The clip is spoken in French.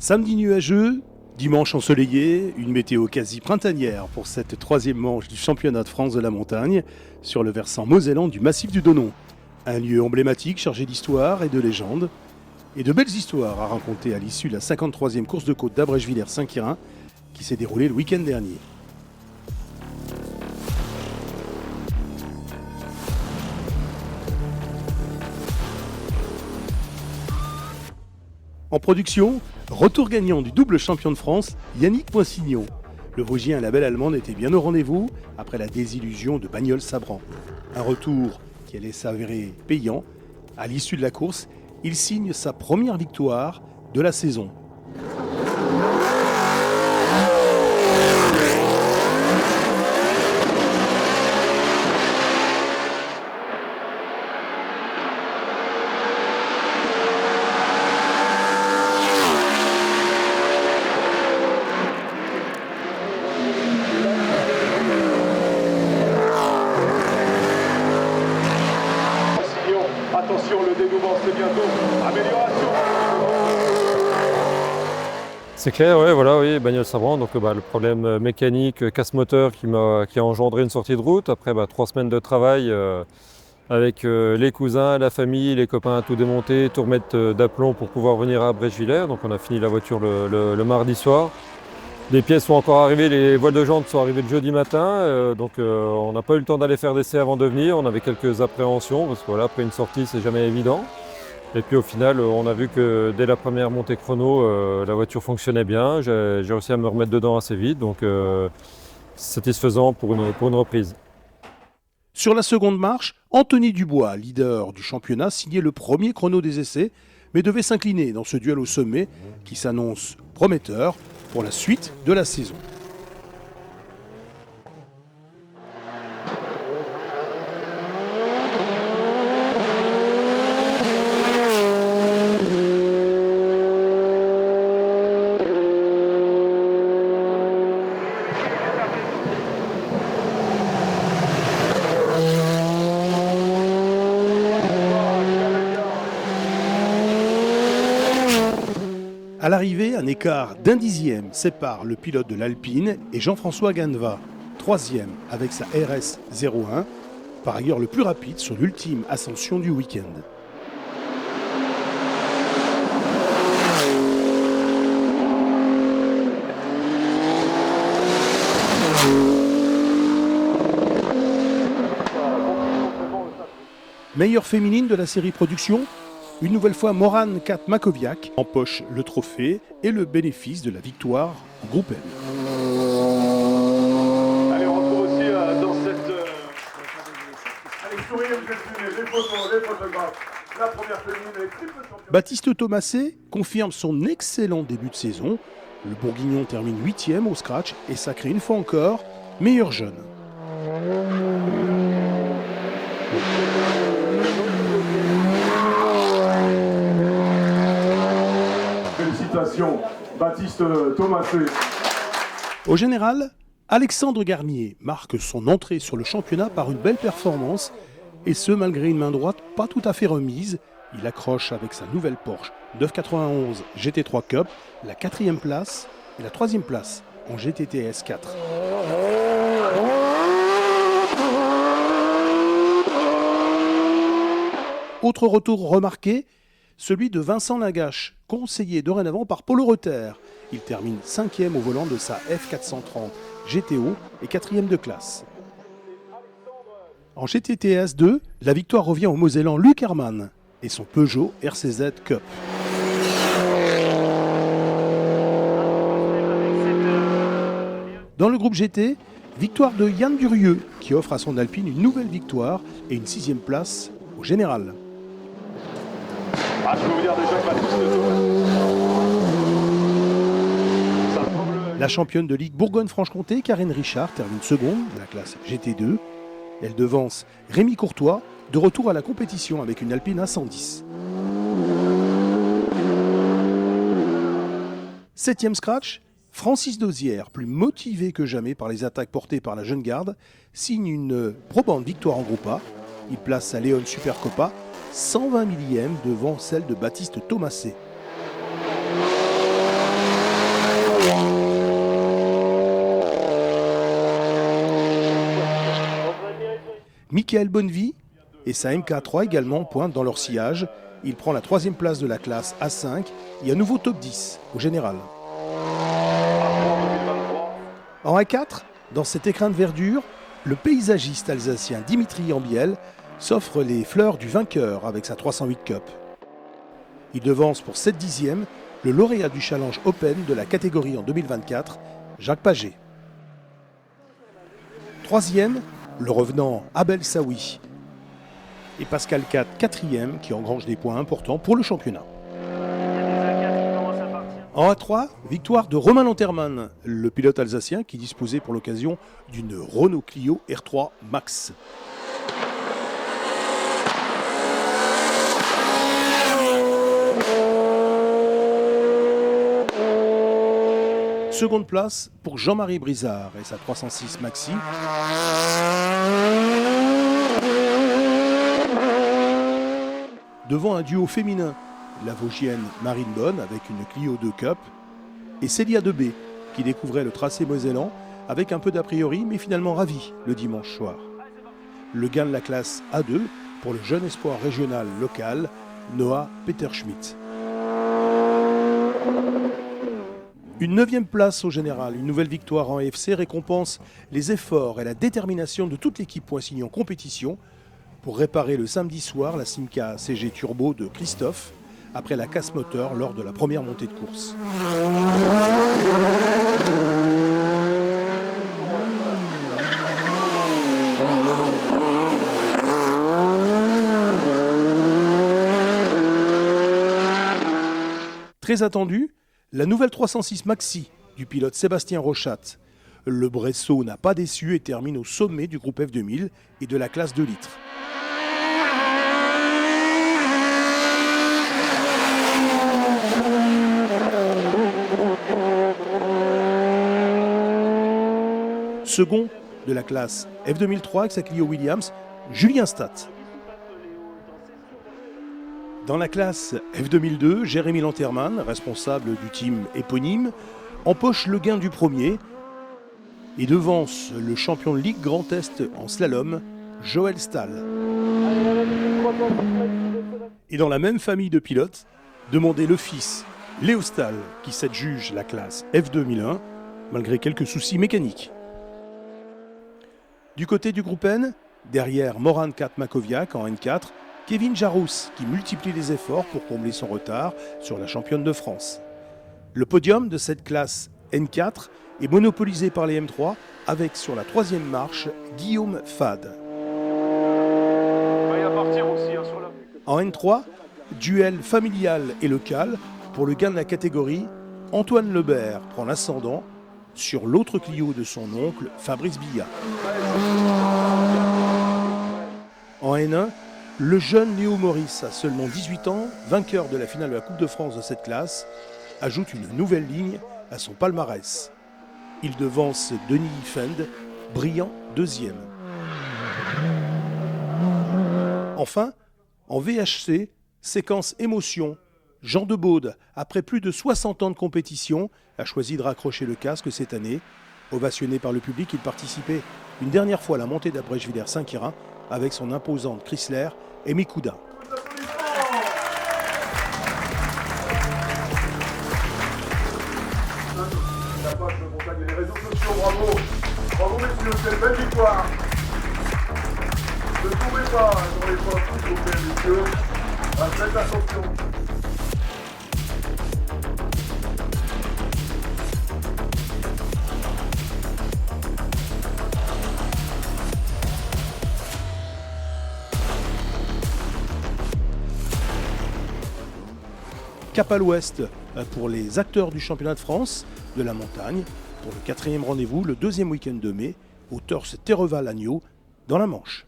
Samedi nuageux, dimanche ensoleillé, une météo quasi printanière pour cette troisième manche du championnat de France de la montagne sur le versant mosellan du massif du Donon. Un lieu emblématique chargé d'histoire et de légendes, et de belles histoires à raconter à l'issue de la 53e course de côte d'Abrèche-Villers-Saint-Quirin qui s'est déroulée le week-end dernier. En production, retour gagnant du double champion de France, Yannick Poissignon. Le Vosgien label allemand était bien au rendez-vous après la désillusion de Bagnols-Sabran. Un retour qui allait s'avérer payant. À l'issue de la course, il signe sa première victoire de la saison. Attention, le dénouement, c'est bientôt. Amélioration. C'est clair, ouais, voilà, oui, Bagnols-Sabran, donc le problème mécanique, casse-moteur qui a engendré une sortie de route. Après 3 semaines de travail avec les cousins, la famille, les copains à tout démonter, tout remettre d'aplomb pour pouvoir venir à Abrèche-Villers. Donc on a fini la voiture le mardi soir. Les pièces sont encore arrivées, les voiles de jantes sont arrivées le jeudi matin, donc on n'a pas eu le temps d'aller faire d'essai avant de venir. On avait quelques appréhensions parce que voilà, après une sortie c'est jamais évident. Et puis au final on a vu que dès la première montée chrono la voiture fonctionnait bien. J'ai réussi à me remettre dedans assez vite, donc satisfaisant pour une reprise. Sur la seconde marche, Anthony Dubois, leader du championnat, signait le premier chrono des essais, mais devait s'incliner dans ce duel au sommet qui s'annonce prometteur pour la suite de la saison. À l'arrivée, un écart d'1 dixième sépare le pilote de l'Alpine et Jean-François Ganeva, troisième avec sa RS 01, par ailleurs le plus rapide sur l'ultime ascension du week-end. Meilleure féminine de la série production, une nouvelle fois Morane Kat-Makoviak empoche le trophée et le bénéfice de la victoire en groupe M. Allez, on retrouve aussi dans cette... Allez, souriez, vous êtes venus, les photographes. La première féminine est triple championne. Baptiste Thomasé confirme son excellent début de saison. Le Bourguignon termine 8e au scratch et sacré une fois encore meilleur jeune. Félicitations, Baptiste Thomasé. Au général, Alexandre Garnier marque son entrée sur le championnat par une belle performance, et ce malgré une main droite pas tout à fait remise. Il accroche avec sa nouvelle Porsche 991 GT3 Cup la 4e place et la 3e place en GTTS 4. Autre retour remarqué, celui de Vincent Lagache, conseillé dorénavant par Paul Reuter. Il termine 5e au volant de sa F430 GTO et 4e de classe. En GTTS 2, la victoire revient au Mosellan Luc Hermann et son Peugeot RCZ Cup. Dans le groupe GT, victoire de Yann Durieux qui offre à son Alpine une nouvelle victoire et une 6e place au général. Ah, je peux vous dire déjà que Baptiste Thomasé. La championne de Ligue Bourgogne-Franche-Comté, Karine Richard, termine seconde de la classe GT2. Elle devance Rémi Courtois, de retour à la compétition avec une Alpine A110. 7e scratch, Francis Dozière, plus motivé que jamais par les attaques portées par la jeune garde, signe une probante victoire en groupe A. Il place sa Léon Supercopa 120 millième devant celle de Baptiste Thomasé. Michael Bonnevie et sa MK3 également pointent dans leur sillage. Il prend la 3e place de la classe A5 et un nouveau top 10 au général. En A4, dans cet écrin de verdure, le paysagiste alsacien Dimitri Ambiel s'offre les fleurs du vainqueur avec sa 308 Cup. Il devance pour 7/10 le lauréat du Challenge Open de la catégorie en 2024, Jacques Paget. 3e, le revenant Abel Saoui. Et Pascal Cat, 4e, qui engrange des points importants pour le championnat. En A3, victoire de Romain Lantermann, le pilote alsacien qui disposait pour l'occasion d'une Renault Clio R3 Max. Seconde place pour Jean-Marie Brizard et sa 306 Maxi. Devant un duo féminin, la Vosgienne Marine Bonne avec une Clio 2 Cup et Célia Debé qui découvrait le tracé mosellan avec un peu d'a priori mais finalement ravi le dimanche soir. Le gain de la classe A2 pour le jeune espoir régional local Noah Peterschmidt. Une 9e place au général, une nouvelle victoire en EFC récompense les efforts et la détermination de toute l'équipe Poinsigny en compétition pour réparer le samedi soir la Simca CG Turbo de Christophe après la casse moteur lors de la première montée de course. Très attendu, la nouvelle 306 Maxi du pilote Sébastien Rochat. Le Bressot n'a pas déçu et termine au sommet du groupe F2000 et de la classe 2 litres. Second de la classe F2003 avec sa Clio Williams, Julien Stadt. Dans la classe F2002, Jérémy Lantermann, responsable du team éponyme, empoche le gain du premier et devance le champion de Ligue Grand Est en slalom, Joël Stahl. Et dans la même famille de pilotes, demandez le fils, Léo Stahl, qui s'adjuge la classe F2001, malgré quelques soucis mécaniques. Du côté du groupe N, derrière Moran Kat-Makoviak en N4, Kevin Jarousse qui multiplie les efforts pour combler son retard sur la championne de France. Le podium de cette classe N4 est monopolisé par les M3 avec sur la 3e marche Guillaume Fade. En N3, duel familial et local pour le gain de la catégorie, Antoine Lebert prend l'ascendant sur l'autre Clio de son oncle Fabrice Billat. En N1, le jeune Léo Maurice, à seulement 18 ans, vainqueur de la finale de la Coupe de France de cette classe, ajoute une nouvelle ligne à son palmarès. Il devance Denis Fend, brillant 2e. Enfin, en VHC, séquence émotion, Jean Debaude, après plus de 60 ans de compétition, a choisi de raccrocher le casque cette année. Ovationné par le public, il participait une dernière fois à la montée d'Abrèche-Villers-Saint-Quirin avec son imposante Chrysler et Mikuda. La page de montagne et les réseaux sociaux, bravo. Bravo messieurs, c'est une belle victoire. Ne tombez pas dans les pommes, s'il vous plaît messieurs. Faites attention. Cap à l'ouest pour les acteurs du championnat de France de la montagne pour le 4e rendez-vous, le 2e week-end de mai, au Torse Terreval-Agneau dans la Manche.